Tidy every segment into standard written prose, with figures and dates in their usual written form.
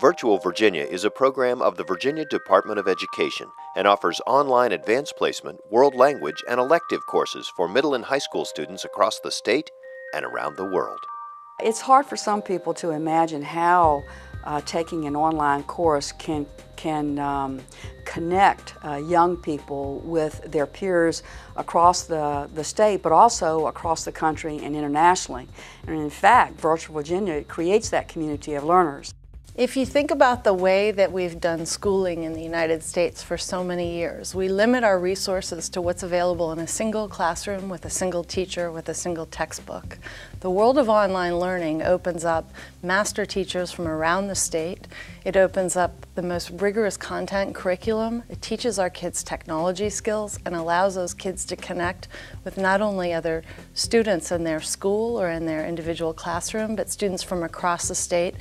Virtual Virginia is a program of the Virginia Department of Education and offers online advanced placement, world language, and elective courses for middle and high school students across the state and around the world. It's hard for some people to imagine how taking an online course can connect young people with their peers across the state, but also across the country and internationally. And in fact, Virtual Virginia creates that community of learners. If you think about the way that we've done schooling in the United States for so many years, we limit our resources to what's available in a single classroom with a single teacher with a single textbook. The world of online learning opens up master teachers from around the state. It opens up the most rigorous content curriculum. It teaches our kids technology skills and allows those kids to connect with not only other students in their school or in their individual classroom, but students from across the state,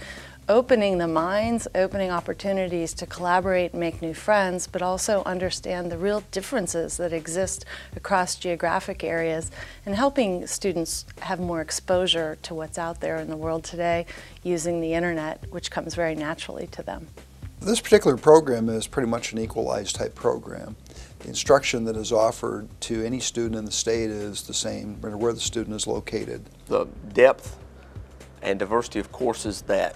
opening the minds, opening opportunities to collaborate and make new friends, but also understand the real differences that exist across geographic areas and helping students have more exposure to what's out there in the world today using the internet, which comes very naturally to them. This particular program is pretty much an equalized type program. The instruction that is offered to any student in the state is the same, no matter where the student is located. The depth and diversity of courses that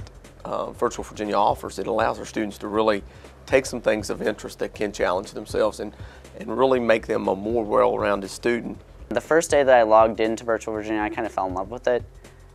Virtual Virginia offers, it allows our students to really take some things of interest that can challenge themselves and really make them a more well-rounded student. The first day that I logged into Virtual Virginia, I kind of fell in love with it.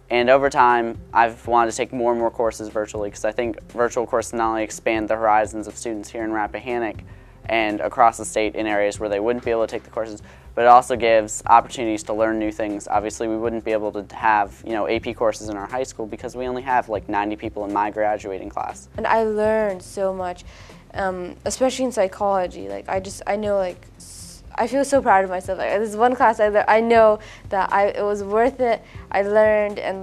And over time, I've wanted to take more and more courses virtually because I think virtual courses not only expand the horizons of students here in Rappahannock and across the state in areas where they wouldn't be able to take the courses, but it also gives opportunities to learn new things. Obviously, we wouldn't be able to have, AP courses in our high school because we only have like 90 people in my graduating class. And I learned so much, especially in psychology. I feel so proud of myself. This one class I know that it was worth it. I learned, and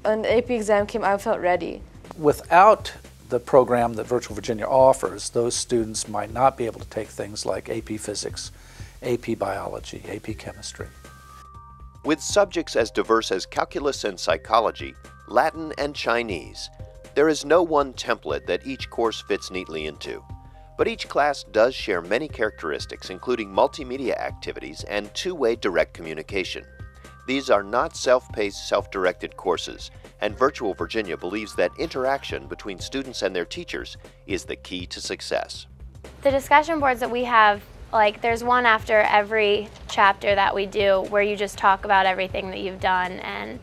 when the AP exam came, I felt ready. Without the program that Virtual Virginia offers, those students might not be able to take things like AP Physics, AP Biology, AP Chemistry. With subjects as diverse as calculus and psychology, Latin and Chinese, there is no one template that each course fits neatly into. But each class does share many characteristics, including multimedia activities and two-way direct communication. These are not self-paced, self-directed courses, and Virtual Virginia believes that interaction between students and their teachers is the key to success. The discussion boards that we have, there's one after every chapter that we do where you just talk about everything that you've done and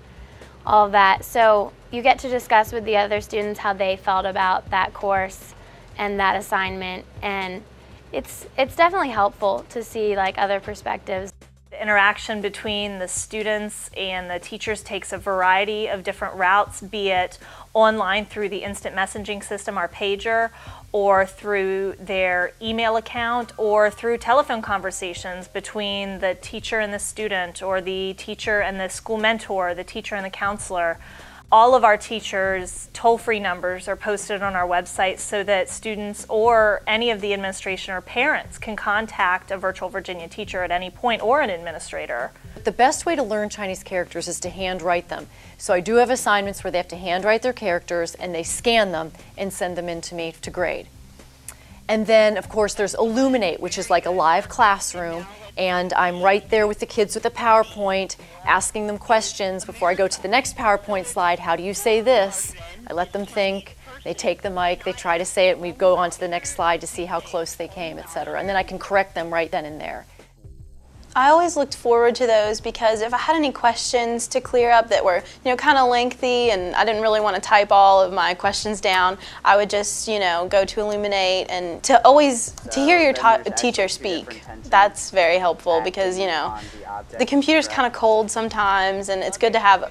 all of that. So you get to discuss with the other students how they felt about that course and that assignment, and it's definitely helpful to see other perspectives. The interaction between the students and the teachers takes a variety of different routes, be it online through the instant messaging system, our pager, or through their email account, or through telephone conversations between the teacher and the student, or the teacher and the school mentor, the teacher and the counselor. All of our teachers' toll-free numbers are posted on our website so that students or any of the administration or parents can contact a Virtual Virginia teacher at any point, or an administrator. The best way to learn Chinese characters is to handwrite them. So I do have assignments where they have to handwrite their characters and they scan them and send them in to me to grade. And then, of course, there's Illuminate, which is like a live classroom, and I'm right there with the kids with the PowerPoint, asking them questions before I go to the next PowerPoint slide. How do you say this? I let them think. They take the mic, they try to say it, and we go on to the next slide to see how close they came, etc. And then I can correct them right then and there. I always looked forward to those because if I had any questions to clear up that were, kind of lengthy and I didn't really want to type all of my questions down, I would just, go to Illuminate, and to hear your teacher speak. That's very helpful because, the computer's kind of cold sometimes, and it's good to have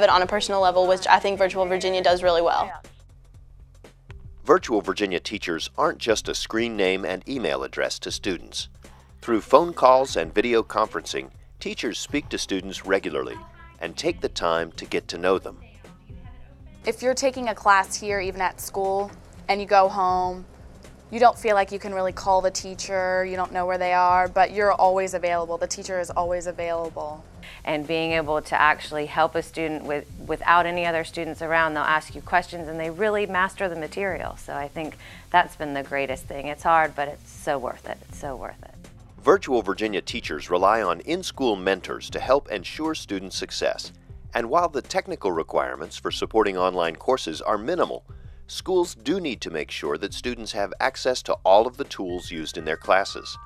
it on a personal level, which I think Virtual Virginia does really well. Virtual Virginia teachers aren't just a screen name and email address to students. Through phone calls and video conferencing, teachers speak to students regularly and take the time to get to know them. If you're taking a class here, even at school, and you go home, you don't feel like you can really call the teacher, you don't know where they are, but you're always available. The teacher is always available. And being able to actually help a student without any other students around, they'll ask you questions and they really master the material. So I think that's been the greatest thing. It's hard, but it's so worth it. It's so worth it. Virtual Virginia teachers rely on in-school mentors to help ensure student success. And while the technical requirements for supporting online courses are minimal, schools do need to make sure that students have access to all of the tools used in their classes.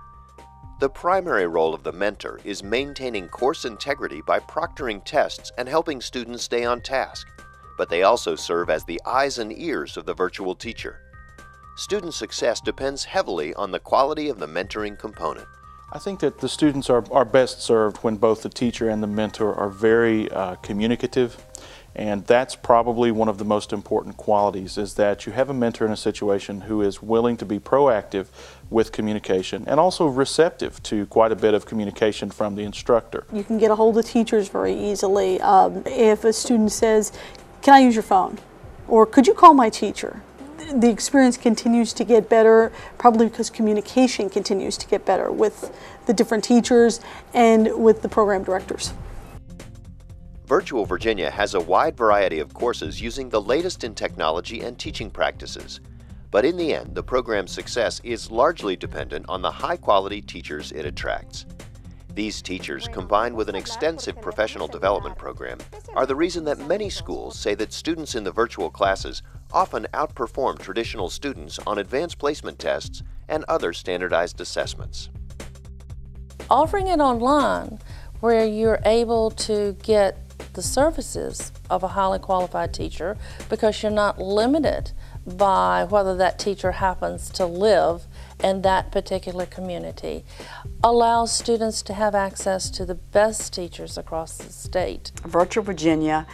The primary role of the mentor is maintaining course integrity by proctoring tests and helping students stay on task, but they also serve as the eyes and ears of the virtual teacher. Student success depends heavily on the quality of the mentoring component. I think that the students are best served when both the teacher and the mentor are very communicative, and that's probably one of the most important qualities, is that you have a mentor in a situation who is willing to be proactive with communication and also receptive to quite a bit of communication from the instructor. You can get a hold of teachers very easily. If a student says, "Can I use your phone?" or "Could you call my teacher?" the experience continues to get better, probably because communication continues to get better with the different teachers and with the program directors. Virtual Virginia has a wide variety of courses using the latest in technology and teaching practices. But in the end, the program's success is largely dependent on the high-quality teachers it attracts. These teachers, combined with an extensive professional development program, are the reason that many schools say that students in the virtual classes often outperform traditional students on advanced placement tests and other standardized assessments. Offering it online, where you're able to get the services of a highly qualified teacher, because you're not limited by whether that teacher happens to live in that particular community, allows students to have access to the best teachers across the state. Virtual Virginia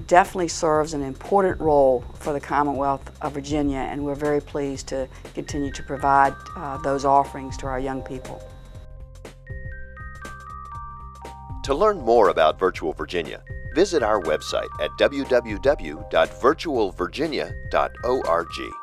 definitely serves an important role for the Commonwealth of Virginia, and we're very pleased to continue to provide those offerings to our young people. To learn more about Virtual Virginia, visit our website at www.virtualvirginia.org.